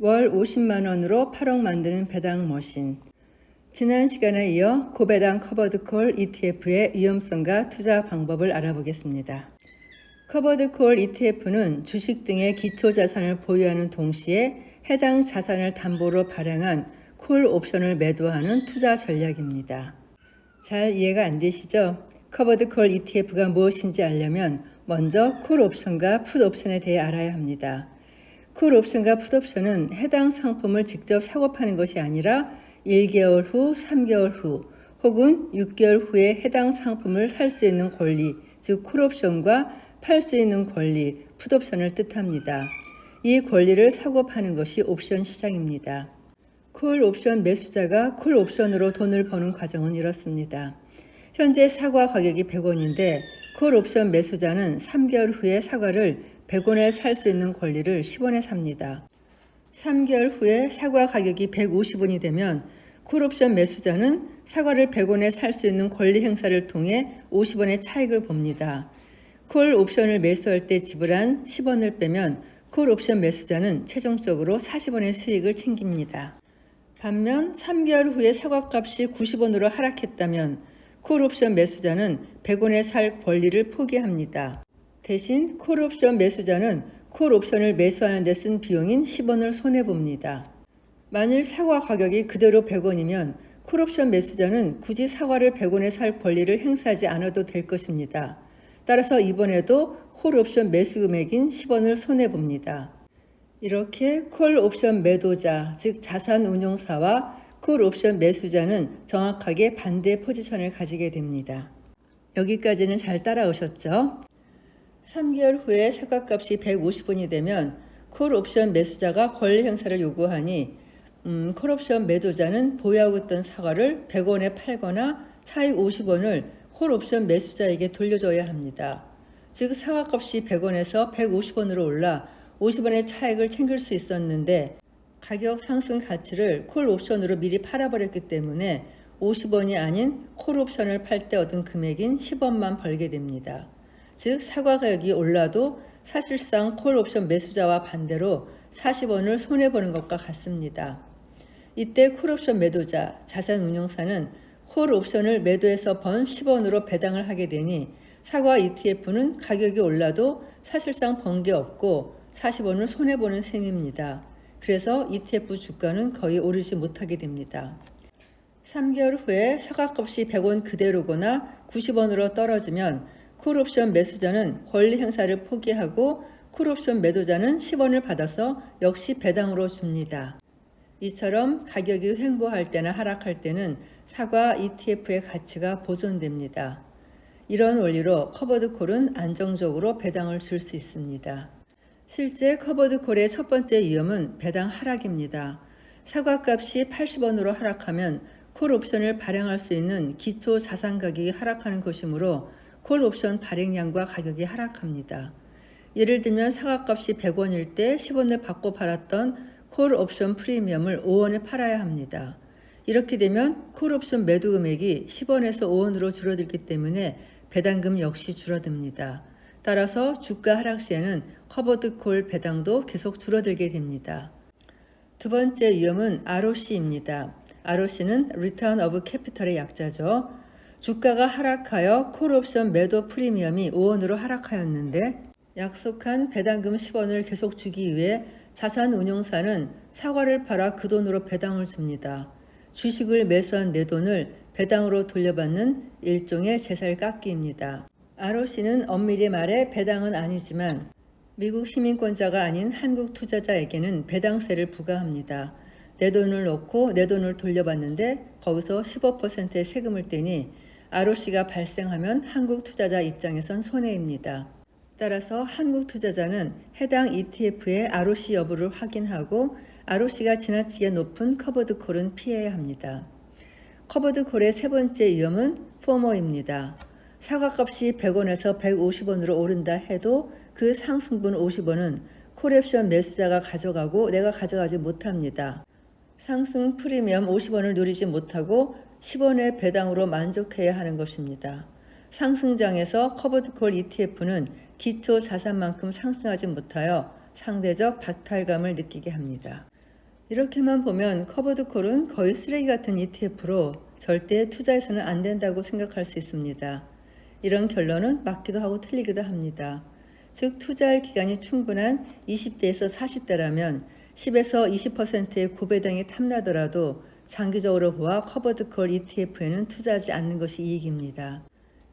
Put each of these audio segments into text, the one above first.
월 50만 원으로 8억 만드는 배당 머신. 지난 시간에 이어 고배당 커버드콜 ETF의 위험성과 투자 방법을 알아보겠습니다. 커버드콜 ETF는 주식 등의 기초자산을 보유하는 동시에 해당 자산을 담보로 발행한 콜 옵션을 매도하는 투자 전략입니다. 잘 이해가 안 되시죠? 커버드콜 ETF가 무엇인지 알려면 먼저 콜 옵션과 풋 옵션에 대해 알아야 합니다. 콜 옵션과 풋 옵션은 해당 상품을 직접 사고 파는 것이 아니라 1개월 후, 3개월 후 혹은 6개월 후에 해당 상품을 살 수 있는 권리, 즉 콜 옵션과 팔 수 있는 권리, 풋 옵션을 뜻합니다. 이 권리를 사고 파는 것이 옵션 시장입니다. 콜 옵션 매수자가 콜 옵션으로 돈을 버는 과정은 이렇습니다. 현재 사과 가격이 100원인데 콜 옵션 매수자는 3개월 후에 사과를 100원에 살 수 있는 권리를 10원에 삽니다. 3개월 후에 사과 가격이 150원이 되면 콜 옵션 매수자는 사과를 100원에 살 수 있는 권리 행사를 통해 50원의 차익을 봅니다. 콜 옵션을 매수할 때 지불한 10원을 빼면 콜 옵션 매수자는 최종적으로 40원의 수익을 챙깁니다. 반면 3개월 후에 사과값이 90원으로 하락했다면 콜 옵션 매수자는 100원에 살 권리를 포기합니다. 대신 콜 옵션 매수자는 콜 옵션을 매수하는 데 쓴 비용인 10원을 손해봅니다. 만일 사과 가격이 그대로 100원이면 콜 옵션 매수자는 굳이 사과를 100원에 살 권리를 행사하지 않아도 될 것입니다. 따라서 이번에도 콜 옵션 매수 금액인 10원을 손해봅니다. 이렇게 콜 옵션 매도자, 즉 자산 운용사와 콜 옵션 매수자는 정확하게 반대 포지션을 가지게 됩니다. 여기까지는 잘 따라오셨죠? 3개월 후에 사과값이 150원이 되면 콜 옵션 매수자가 권리 행사를 요구하니 콜 옵션 매도자는 보유하고 있던 사과를 100원에 팔거나 차익 50원을 콜 옵션 매수자에게 돌려줘야 합니다. 즉 사과값이 100원에서 150원으로 올라 50원의 차익을 챙길 수 있었는데 가격 상승 가치를 콜 옵션으로 미리 팔아버렸기 때문에 50원이 아닌 콜 옵션을 팔 때 얻은 금액인 10원만 벌게 됩니다. 즉 사과 가격이 올라도 사실상 콜 옵션 매수자와 반대로 40원을 손해보는 것과 같습니다. 이때 콜 옵션 매도자, 자산 운용사는 콜 옵션을 매도해서 번 10원으로 배당을 하게 되니 사과 ETF는 가격이 올라도 사실상 번 게 없고 40원을 손해보는 셈입니다. 그래서 ETF 주가는 거의 오르지 못하게 됩니다. 3개월 후에 사과값이 100원 그대로거나 90원으로 떨어지면 콜옵션 매수자는 권리 행사를 포기하고 콜옵션 매도자는 10원을 받아서 역시 배당으로 줍니다. 이처럼 가격이 횡보할 때나 하락할 때는 사과 ETF의 가치가 보존됩니다. 이런 원리로 커버드콜은 안정적으로 배당을 줄 수 있습니다. 실제 커버드콜의 첫 번째 위험은 배당 하락입니다. 사과값이 80원으로 하락하면 콜 옵션을 발행할 수 있는 기초 자산 가격이 하락하는 것이므로 콜 옵션 발행량과 가격이 하락합니다. 예를 들면 사과값이 100원일 때 10원을 받고 팔았던 콜 옵션 프리미엄을 5원에 팔아야 합니다. 이렇게 되면 콜 옵션 매도 금액이 10원에서 5원으로 줄어들기 때문에 배당금 역시 줄어듭니다. 따라서 주가 하락 시에는 커버드콜 배당도 계속 줄어들게 됩니다. 두 번째 위험은 ROC입니다. ROC는 Return of Capital의 약자죠. 주가가 하락하여 콜옵션 매도 프리미엄이 5원으로 하락하였는데 약속한 배당금 10원을 계속 주기 위해 자산 운용사는 사과를 팔아 그 돈으로 배당을 줍니다. 주식을 매수한 내 돈을 배당으로 돌려받는 일종의 제살 깎기입니다. ROC는 엄밀히 말해 배당은 아니지만 미국 시민권자가 아닌 한국 투자자에게는 배당세를 부과합니다. 내 돈을 넣고 내 돈을 돌려받는데 거기서 15%의 세금을 떼니 ROC가 발생하면 한국 투자자 입장에선 손해입니다. 따라서 한국 투자자는 해당 ETF의 ROC 여부를 확인하고 ROC가 지나치게 높은 커버드콜은 피해야 합니다. 커버드콜의 세 번째 위험은 포모입니다. 사과값이 100원에서 150원으로 오른다 해도 그 상승분 50원은 콜옵션 매수자가 가져가고 내가 가져가지 못합니다. 상승 프리미엄 50원을 누리지 못하고 10원의 배당으로 만족해야 하는 것입니다. 상승장에서 커버드콜 ETF는 기초 자산만큼 상승하지 못하여 상대적 박탈감을 느끼게 합니다. 이렇게만 보면 커버드콜은 거의 쓰레기 같은 ETF로 절대 투자해서는 안 된다고 생각할 수 있습니다. 이런 결론은 맞기도 하고 틀리기도 합니다. 즉 투자할 기간이 충분한 20대에서 40대라면 10에서 20%의 고배당이 탐나더라도 장기적으로 보아 커버드콜 ETF에는 투자하지 않는 것이 이익입니다.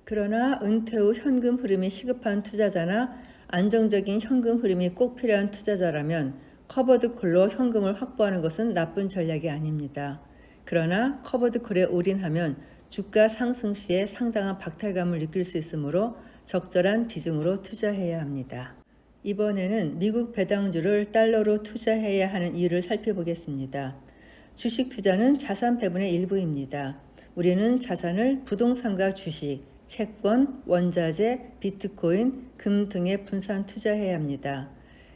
그러나 은퇴 후 현금 흐름이 시급한 투자자나 안정적인 현금 흐름이 꼭 필요한 투자자라면 커버드콜로 현금을 확보하는 것은 나쁜 전략이 아닙니다. 그러나 커버드콜에 올인하면 주가 상승 시에 상당한 박탈감을 느낄 수 있으므로 적절한 비중으로 투자해야 합니다. 이번에는 미국 배당주를 달러로 투자해야 하는 이유를 살펴보겠습니다. 주식 투자는 자산 배분의 일부입니다. 우리는 자산을 부동산과 주식, 채권, 원자재, 비트코인, 금 등에 분산 투자해야 합니다.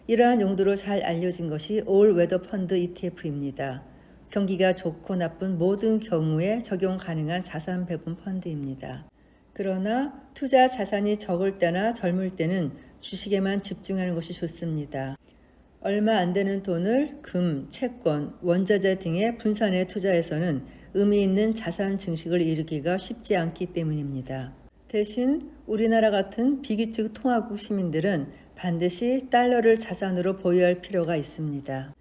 이러한 용도로 잘 알려진 것이 올 웨더 펀드 ETF입니다. 경기가 좋고 나쁜 모든 경우에 적용 가능한 자산 배분 펀드입니다. 그러나 투자 자산이 적을 때나 젊을 때는 주식에만 집중하는 것이 좋습니다. 얼마 안 되는 돈을 금, 채권, 원자재 등의 분산에 투자해서는 의미 있는 자산 증식을 이루기가 쉽지 않기 때문입니다. 대신 우리나라 같은 비기축 통화국 시민들은 반드시 달러를 자산으로 보유할 필요가 있습니다.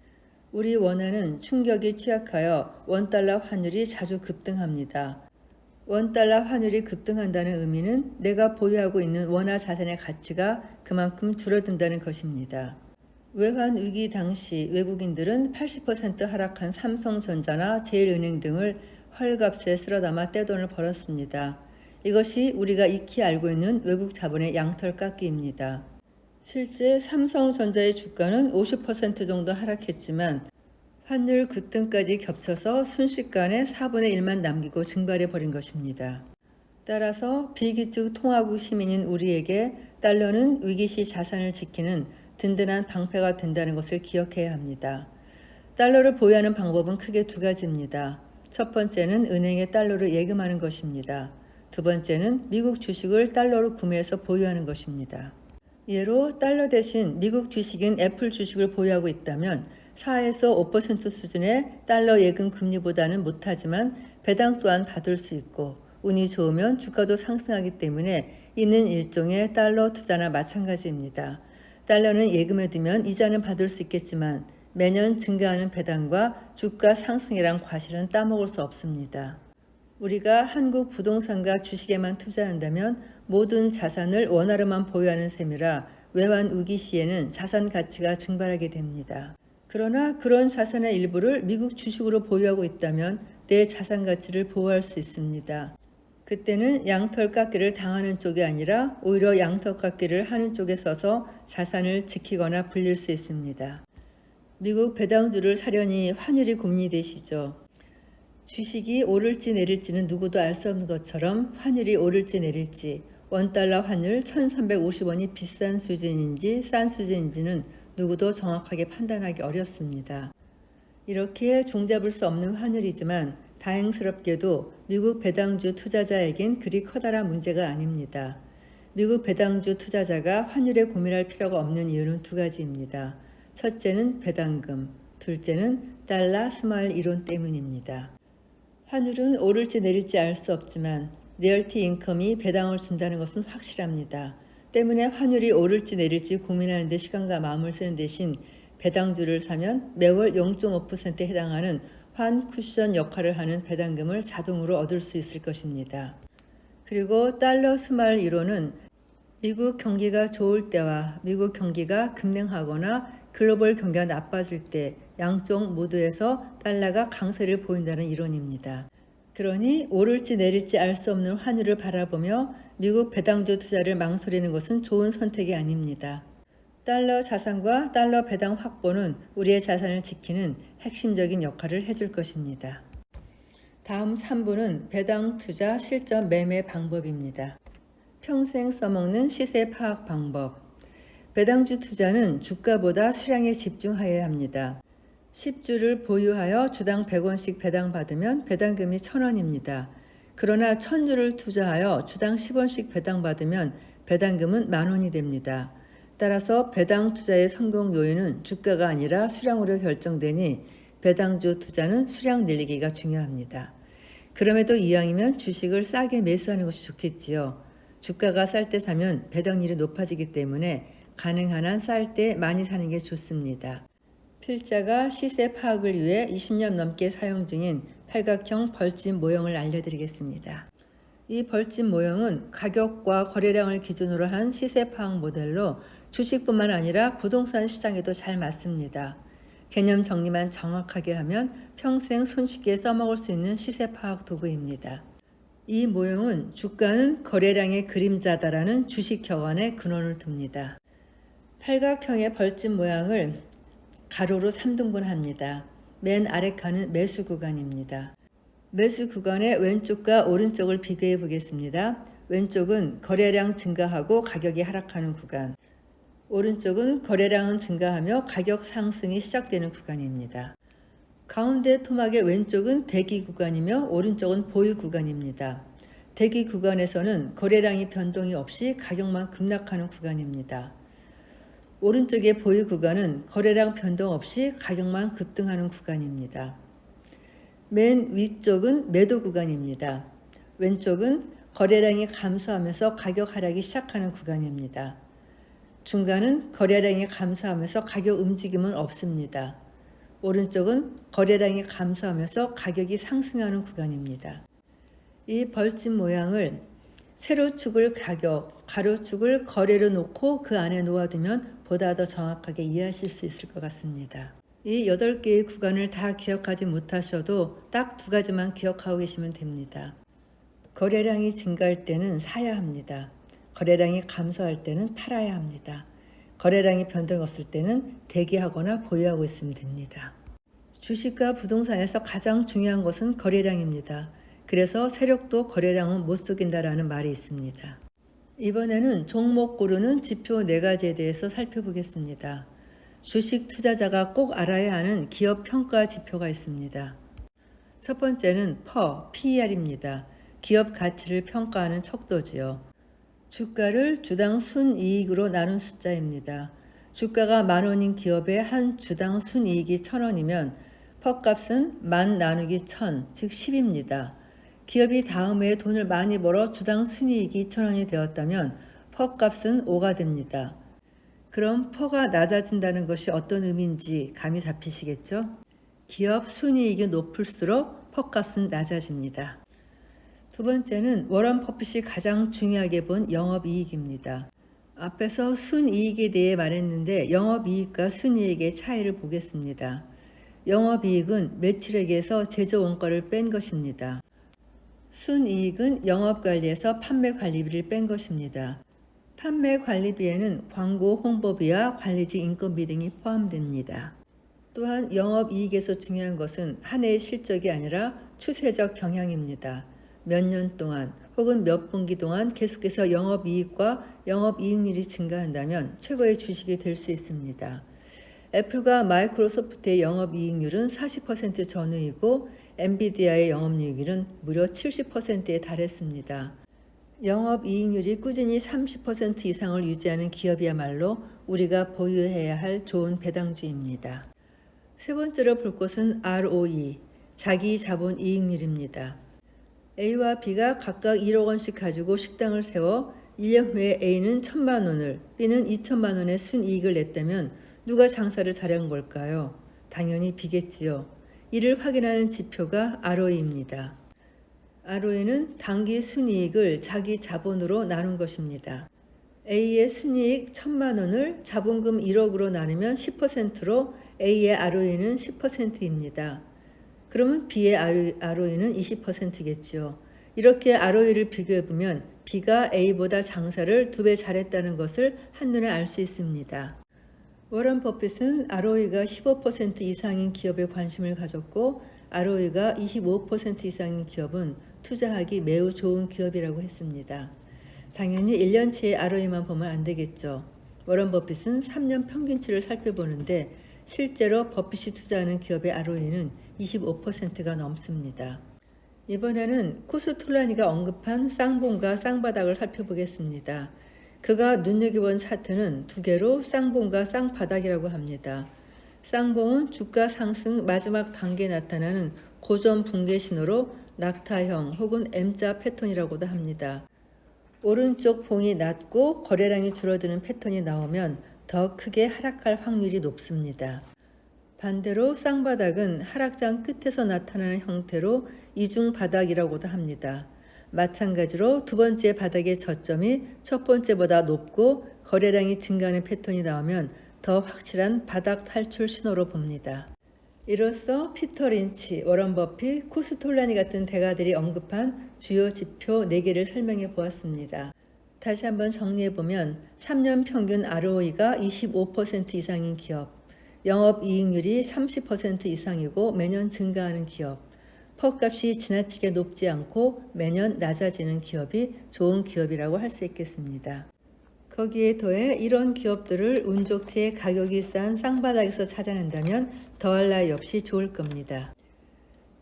우리 원화는 충격이 취약하여 원달러 환율이 자주 급등합니다. 원달러 환율이 급등한다는 의미는 내가 보유하고 있는 원화 자산의 가치가 그만큼 줄어든다는 것입니다. 외환 위기 당시 외국인들은 80% 하락한 삼성전자나 제일은행 등을 헐값에 쓸어담아 떼돈을 벌었습니다. 이것이 우리가 익히 알고 있는 외국 자본의 양털 깎기입니다. 실제 삼성전자의 주가는 50% 정도 하락했지만 환율 급등까지 겹쳐서 순식간에 4분의 1만 남기고 증발해 버린 것입니다. 따라서 비기축 통화국 시민인 우리에게 달러는 위기시 자산을 지키는 든든한 방패가 된다는 것을 기억해야 합니다. 달러를 보유하는 방법은 크게 두 가지입니다. 첫 번째는 은행에 달러를 예금하는 것입니다. 두 번째는 미국 주식을 달러로 구매해서 보유하는 것입니다. 예로 달러 대신 미국 주식인 애플 주식을 보유하고 있다면 4에서 5% 수준의 달러 예금 금리보다는 못하지만 배당 또한 받을 수 있고 운이 좋으면 주가도 상승하기 때문에 이는 일종의 달러 투자나 마찬가지입니다. 달러는 예금에 두면 이자는 받을 수 있겠지만 매년 증가하는 배당과 주가 상승이란 과실은 따먹을 수 없습니다. 우리가 한국 부동산과 주식에만 투자한다면 모든 자산을 원화로만 보유하는 셈이라 외환 위기 시에는 자산 가치가 증발하게 됩니다. 그러나 그런 자산의 일부를 미국 주식으로 보유하고 있다면 내 자산 가치를 보호할 수 있습니다. 그때는 양털 깎기를 당하는 쪽이 아니라 오히려 양털 깎기를 하는 쪽에 서서 자산을 지키거나 불릴 수 있습니다. 미국 배당주를 사려니 환율이 고민이 되시죠. 주식이 오를지 내릴지는 누구도 알 수 없는 것처럼 환율이 오를지 내릴지 원달러 환율 1350원이 비싼 수준인지 싼 수준인지는 누구도 정확하게 판단하기 어렵습니다. 이렇게 종잡을 수 없는 환율이지만 다행스럽게도 미국 배당주 투자자에겐 그리 커다란 문제가 아닙니다. 미국 배당주 투자자가 환율에 고민할 필요가 없는 이유는 두 가지입니다. 첫째는 배당금, 둘째는 달러 스마일 이론 때문입니다. 환율은 오를지 내릴지 알 수 없지만 리얼티 인컴이 배당을 준다는 것은 확실합니다. 때문에 환율이 오를지 내릴지 고민하는 데 시간과 마음을 쓰는 대신 배당주를 사면 매월 0.5%에 해당하는 환 쿠션 역할을 하는 배당금을 자동으로 얻을 수 있을 것입니다. 그리고 달러 스마일 이론은 미국 경기가 좋을 때와 미국 경기가 급냉하거나 글로벌 경기가 나빠질 때 양쪽 모두에서 달러가 강세를 보인다는 이론입니다. 그러니 오를지 내릴지 알 수 없는 환율을 바라보며 미국 배당주 투자를 망설이는 것은 좋은 선택이 아닙니다. 달러 자산과 달러 배당 확보는 우리의 자산을 지키는 핵심적인 역할을 해줄 것입니다. 다음 3부는 배당 투자 실전 매매 방법입니다. 평생 써먹는 시세 파악 방법. 배당주 투자는 주가보다 수량에 집중하여야 합니다. 10주를 보유하여 주당 100원씩 배당받으면 배당금이 1,000원입니다. 그러나 1,000주를 투자하여 주당 10원씩 배당받으면 배당금은 10,000원이 됩니다. 따라서 배당 투자의 성공 요인은 주가가 아니라 수량으로 결정되니 배당주 투자는 수량 늘리기가 중요합니다. 그럼에도 이왕이면 주식을 싸게 매수하는 것이 좋겠지요. 주가가 쌀 때 사면 배당률이 높아지기 때문에 가능한 한 쌀 때 많이 사는 게 좋습니다. 필자가 시세 파악을 위해 20년 넘게 사용 중인 팔각형 벌집 모형을 알려드리겠습니다. 이 벌집 모형은 가격과 거래량을 기준으로 한 시세 파악 모델로 주식뿐만 아니라 부동산 시장에도 잘 맞습니다. 개념 정리만 정확하게 하면 평생 손쉽게 써먹을 수 있는 시세 파악 도구입니다. 이 모형은 주가는 거래량의 그림자다라는 주식 격언에 근원을 둡니다. 팔각형의 벌집 모양을 가로로 3등분합니다. 맨 아래 칸은 매수 구간입니다. 매수 구간의 왼쪽과 오른쪽을 비교해 보겠습니다. 왼쪽은 거래량 증가하고 가격이 하락하는 구간, 오른쪽은 거래량은 증가하며 가격 상승이 시작되는 구간입니다. 가운데 토막의 왼쪽은 대기 구간이며 오른쪽은 보유 구간입니다. 대기 구간에서는 거래량이 변동이 없이 가격만 급락하는 구간입니다. 오른쪽의 보유 구간은 거래량 변동 없이 가격만 급등하는 구간입니다. 맨 위쪽은 매도 구간입니다. 왼쪽은 거래량이 감소하면서 가격 하락이 시작하는 구간입니다. 중간은 거래량이 감소하면서 가격 움직임은 없습니다. 오른쪽은 거래량이 감소하면서 가격이 상승하는 구간입니다. 이 벌집 모양을 세로축을 가격, 가로축을 거래로 놓고 그 안에 놓아두면 보다 더 정확하게 이해하실 수 있을 것 같습니다. 이 8개의 구간을 다 기억하지 못하셔도 딱 2가지만 기억하고 계시면 됩니다. 거래량이 증가할 때는 사야 합니다. 거래량이 감소할 때는 팔아야 합니다. 거래량이 변동이 없을 때는 대기하거나 보유하고 있으면 됩니다. 주식과 부동산에서 가장 중요한 것은 거래량입니다. 그래서 세력도 거래량은 못 속인다라는 말이 있습니다. 이번에는 종목 고르는 지표 4가지에 대해서 살펴보겠습니다. 주식 투자자가 꼭 알아야 하는 기업 평가 지표가 있습니다. 첫 번째는 PER입니다. 기업 가치를 평가하는 척도지요. 주가를 주당 순이익으로 나눈 숫자입니다. 주가가 10,000원인 기업의 한 주당 순이익이 1,000원이면 퍼 값은 10,000 나누기 1,000, 즉 10입니다. 기업이 다음 해에 돈을 많이 벌어 주당 순이익이 2,000원이 되었다면 퍼 값은 5가 됩니다. 그럼 퍼가 낮아진다는 것이 어떤 의미인지 감이 잡히시겠죠? 기업 순이익이 높을수록 퍼 값은 낮아집니다. 두 번째는 워런 버핏이 가장 중요하게 본 영업이익입니다. 앞에서 순이익에 대해 말했는데 영업이익과 순이익의 차이를 보겠습니다. 영업이익은 매출액에서 제조 원가를 뺀 것입니다. 순이익은 영업관리에서 판매관리비를 뺀 것입니다. 판매관리비에는 광고 홍보비와 관리직 인건비 등이 포함됩니다. 또한 영업이익에서 중요한 것은 한 해의 실적이 아니라 추세적 경향입니다. 몇 년 동안 혹은 몇 분기 동안 계속해서 영업이익과 영업이익률이 증가한다면 최고의 주식이 될 수 있습니다. 애플과 마이크로소프트의 영업이익률은 40% 전후이고 엔비디아의 영업이익률은 무려 70%에 달했습니다. 영업이익률이 꾸준히 30% 이상을 유지하는 기업이야말로 우리가 보유해야 할 좋은 배당주입니다. 세 번째로 볼 것은 ROE, 자기 자본 이익률입니다. A와 B가 각각 1억 원씩 가지고 식당을 세워 1년 후에 A는 1,000만 원을, B는 2,000만 원의 순이익을 냈다면 누가 장사를 잘한 걸까요? 당연히 B겠지요. 이를 확인하는 지표가 ROE입니다. ROE는 당기 순이익을 자기 자본으로 나눈 것입니다. A의 순이익 1,000만 원을 자본금 1억으로 나누면 10%로 A의 ROE는 10%입니다. 그러면 B의 ROE는 20%겠죠. 이렇게 ROE를 비교해보면 B가 A보다 장사를 2배 잘했다는 것을 한눈에 알 수 있습니다. 워런 버핏은 ROE가 15% 이상인 기업에 관심을 가졌고 ROE가 25% 이상인 기업은 투자하기 매우 좋은 기업이라고 했습니다. 당연히 1년치의 ROE만 보면 안 되겠죠. 워런 버핏은 3년 평균치를 살펴보는데 실제로 버핏이 투자하는 기업의 ROE는 25%가 넘습니다. 이번에는 코스톨라니가 언급한 쌍봉과 쌍바닥을 살펴보겠습니다. 그가 눈여겨본 차트는 2개로 쌍봉과 쌍바닥이라고 합니다. 쌍봉은 주가 상승 마지막 단계에 나타나는 고점 붕괴 신호로 낙타형 혹은 M자 패턴이라고도 합니다. 오른쪽 봉이 낮고 거래량이 줄어드는 패턴이 나오면 더 크게 하락할 확률이 높습니다. 반대로 쌍바닥은 하락장 끝에서 나타나는 형태로 이중 바닥이라고도 합니다. 마찬가지로 두 번째 바닥의 저점이 첫 번째보다 높고 거래량이 증가하는 패턴이 나오면 더 확실한 바닥 탈출 신호로 봅니다. 이로써 피터 린치, 워런 버핏, 코스톨라니 같은 대가들이 언급한 주요 지표 4개를 설명해 보았습니다. 다시 한번 정리해보면 3년 평균 ROE가 25% 이상인 기업, 영업이익률이 30% 이상이고 매년 증가하는 기업, 퍽값이 지나치게 높지 않고 매년 낮아지는 기업이 좋은 기업이라고 할 수 있겠습니다. 거기에 더해 이런 기업들을 운 좋게 가격이 싼 쌍바닥에서 찾아낸다면 더할 나위 없이 좋을 겁니다.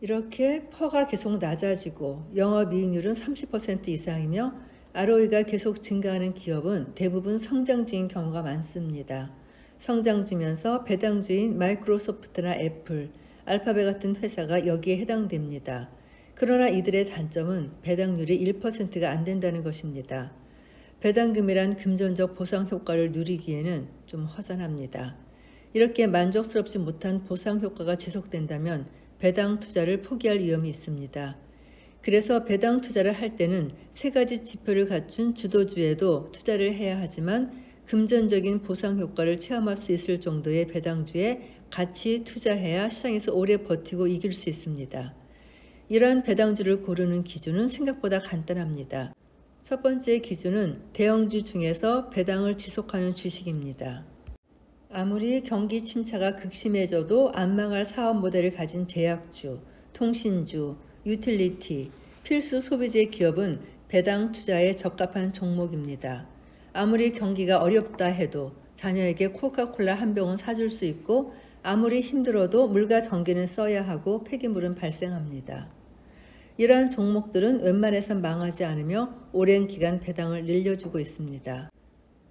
이렇게 퍼가 계속 낮아지고 영업이익률은 30% 이상이며 ROE가 계속 증가하는 기업은 대부분 성장주인 경우가 많습니다. 성장주면서 배당주인 마이크로소프트나 애플, 알파벳 같은 회사가 여기에 해당됩니다. 그러나 이들의 단점은 배당률이 1%가 안 된다는 것입니다. 배당금이란 금전적 보상 효과를 누리기에는 좀 허전합니다. 이렇게 만족스럽지 못한 보상 효과가 지속된다면 배당 투자를 포기할 위험이 있습니다. 그래서 배당 투자를 할 때는 3가지 지표를 갖춘 주도주에도 투자를 해야 하지만 금전적인 보상 효과를 체험할 수 있을 정도의 배당주에 같이 투자해야 시장에서 오래 버티고 이길 수 있습니다. 이러한 배당주를 고르는 기준은 생각보다 간단합니다. 첫 번째 기준은 대형주 중에서 배당을 지속하는 주식입니다. 아무리 경기 침체가 극심해져도 안 망할 사업 모델을 가진 제약주, 통신주, 유틸리티, 필수 소비재 기업은 배당 투자에 적합한 종목입니다. 아무리 경기가 어렵다 해도 자녀에게 코카콜라 한 병은 사줄 수 있고 아무리 힘들어도 물과 전기는 써야 하고 폐기물은 발생합니다. 이러한 종목들은 웬만해선 망하지 않으며 오랜 기간 배당을 늘려주고 있습니다.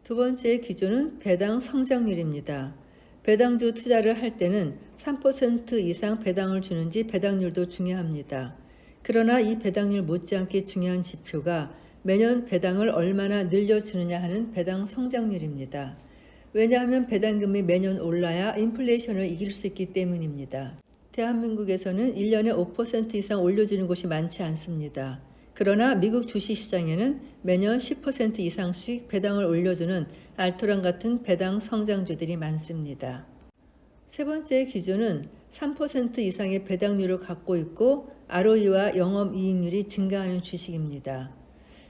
두 번째 기준은 배당 성장률입니다. 배당주 투자를 할 때는 3% 이상 배당을 주는지 배당률도 중요합니다. 그러나 이 배당률 못지않게 중요한 지표가 매년 배당을 얼마나 늘려주느냐 하는 배당 성장률입니다. 왜냐하면 배당금이 매년 올라야 인플레이션을 이길 수 있기 때문입니다. 대한민국에서는 1년에 5% 이상 올려주는 곳이 많지 않습니다. 그러나 미국 주식시장에는 매년 10% 이상씩 배당을 올려주는 알토란 같은 배당 성장주들이 많습니다. 세 번째 기준은 3% 이상의 배당률을 갖고 있고 ROE와 영업이익률이 증가하는 주식입니다.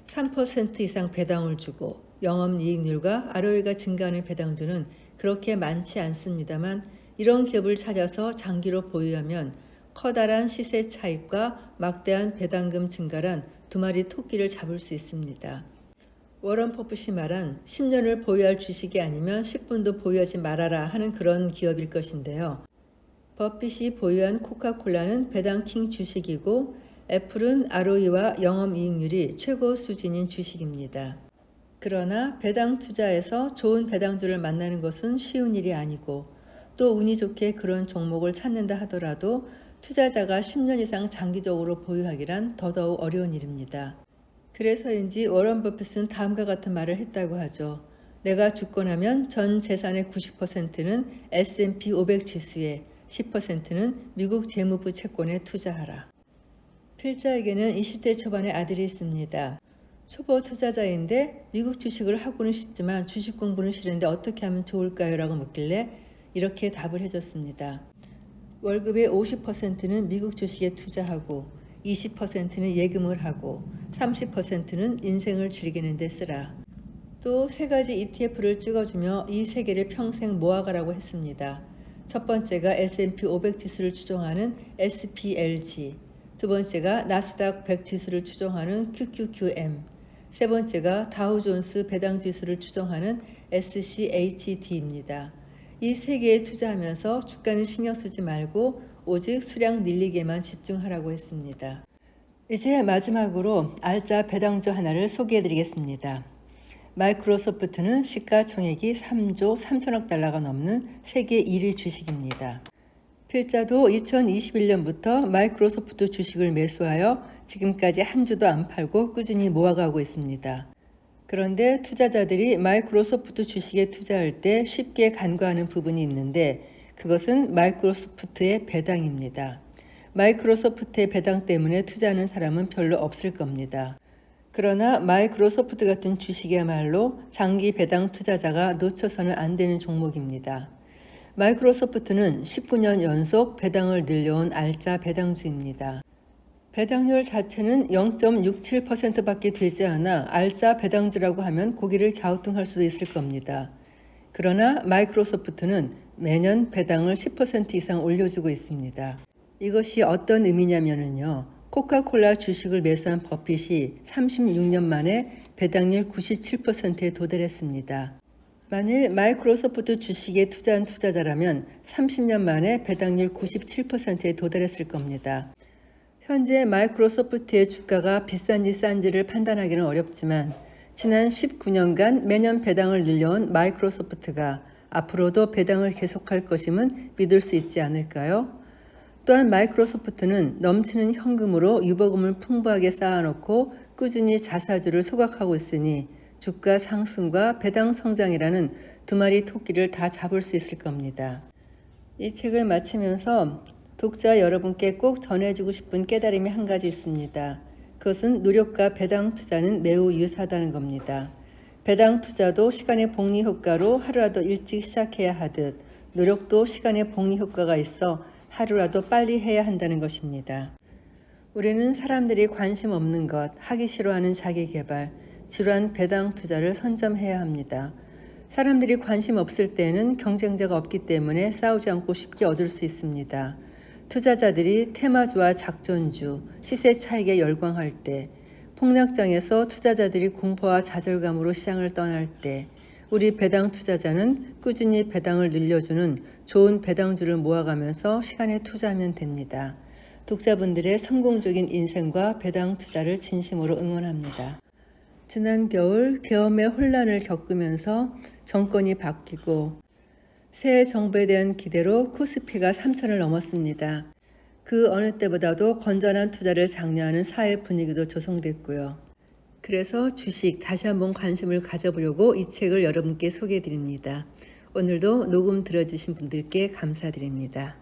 3% 이상 배당을 주고 영업이익률과 ROE가 증가하는 배당주는 그렇게 많지 않습니다만 이런 기업을 찾아서 장기로 보유하면 커다란 시세 차익과 막대한 배당금 증가란 두 마리 토끼를 잡을 수 있습니다. 워런 버핏이 말한 10년을 보유할 주식이 아니면 10분도 보유하지 말아라 하는 그런 기업일 것인데요. 버핏이 보유한 코카콜라는 배당킹 주식이고 애플은 ROE와 영업이익률이 최고 수준인 주식입니다. 그러나 배당 투자에서 좋은 배당주를 만나는 것은 쉬운 일이 아니고 또 운이 좋게 그런 종목을 찾는다 하더라도 투자자가 10년 이상 장기적으로 보유하기란 더더욱 어려운 일입니다. 그래서인지 워런 버핏은 다음과 같은 말을 했다고 하죠. 내가 죽고 나면 전 재산의 90%는 S&P 500 지수에 10%는 미국 재무부 채권에 투자하라. 필자에게는 20대 초반의 아들이 있습니다. 초보 투자자인데 미국 주식을 하고는 싶지만 주식 공부는 싫은데 어떻게 하면 좋을까요? 라고 묻길래 이렇게 답을 해줬습니다. 월급의 50%는 미국 주식에 투자하고 20%는 예금을 하고 30%는 인생을 즐기는 데 쓰라. 또 3가지 ETF를 찍어주며 이 3개를 평생 모아가라고 했습니다. 첫 번째가 S&P 500 지수를 추종하는 SPLG, 두 번째가 나스닥 100 지수를 추종하는 QQQM, 세 번째가 다우존스 배당 지수를 추종하는 SCHD입니다. 이 3개에 투자하면서 주가는 신경 쓰지 말고 오직 수량 늘리기에만 집중하라고 했습니다. 이제 마지막으로 알짜 배당주 하나를 소개해 드리겠습니다. 마이크로소프트는 시가총액이 3조 3천억 달러가 넘는 세계 1위 주식입니다. 필자도 2021년부터 마이크로소프트 주식을 매수하여 지금까지 한 주도 안 팔고 꾸준히 모아가고 있습니다. 그런데 투자자들이 마이크로소프트 주식에 투자할 때 쉽게 간과하는 부분이 있는데 그것은 마이크로소프트의 배당입니다. 마이크로소프트의 배당 때문에 투자하는 사람은 별로 없을 겁니다. 그러나 마이크로소프트 같은 주식이야말로 장기 배당 투자자가 놓쳐서는 안 되는 종목입니다. 마이크로소프트는 19년 연속 배당을 늘려온 알짜 배당주입니다. 배당률 자체는 0.67%밖에 되지 않아 알짜 배당주라고 하면 고개를 갸우뚱할 수도 있을 겁니다. 그러나 마이크로소프트는 매년 배당을 10% 이상 올려주고 있습니다. 이것이 어떤 의미냐면요. 코카콜라 주식을 매수한 버핏이 36년 만에 배당률 97%에 도달했습니다. 만일 마이크로소프트 주식에 투자한 투자자라면 30년 만에 배당률 97%에 도달했을 겁니다. 현재 마이크로소프트의 주가가 비싼지 싼지를 판단하기는 어렵지만 지난 19년간 매년 배당을 늘려온 마이크로소프트가 앞으로도 배당을 계속할 것임은 믿을 수 있지 않을까요? 또한 마이크로소프트는 넘치는 현금으로 유보금을 풍부하게 쌓아놓고 꾸준히 자사주를 소각하고 있으니 주가 상승과 배당 성장이라는 두 마리 토끼를 다 잡을 수 있을 겁니다. 이 책을 마치면서 독자 여러분께 꼭 전해주고 싶은 깨달음이 한 가지 있습니다. 그것은 노력과 배당 투자는 매우 유사하다는 겁니다. 배당 투자도 시간의 복리 효과로 하루라도 일찍 시작해야 하듯 노력도 시간의 복리 효과가 있어 하루라도 빨리 해야 한다는 것입니다. 우리는 사람들이 관심 없는 것, 하기 싫어하는 자기개발, 지루한 배당 투자를 선점해야 합니다. 사람들이 관심 없을 때는 경쟁자가 없기 때문에 싸우지 않고 쉽게 얻을 수 있습니다. 투자자들이 테마주와 작전주, 시세 차익에 열광할 때, 폭락장에서 투자자들이 공포와 좌절감으로 시장을 떠날 때, 우리 배당 투자자는 꾸준히 배당을 늘려주는 좋은 배당주를 모아가면서 시간에 투자하면 됩니다. 독자분들의 성공적인 인생과 배당 투자를 진심으로 응원합니다. 지난 겨울 계엄의 혼란을 겪으면서 정권이 바뀌고 새 정부에 대한 기대로 코스피가 3천을 넘었습니다. 그 어느 때보다도 건전한 투자를 장려하는 사회 분위기도 조성됐고요. 그래서 주식 다시 한번 관심을 가져보려고 이 책을 여러분께 소개해 드립니다. 오늘도 녹음 들어주신 분들께 감사드립니다.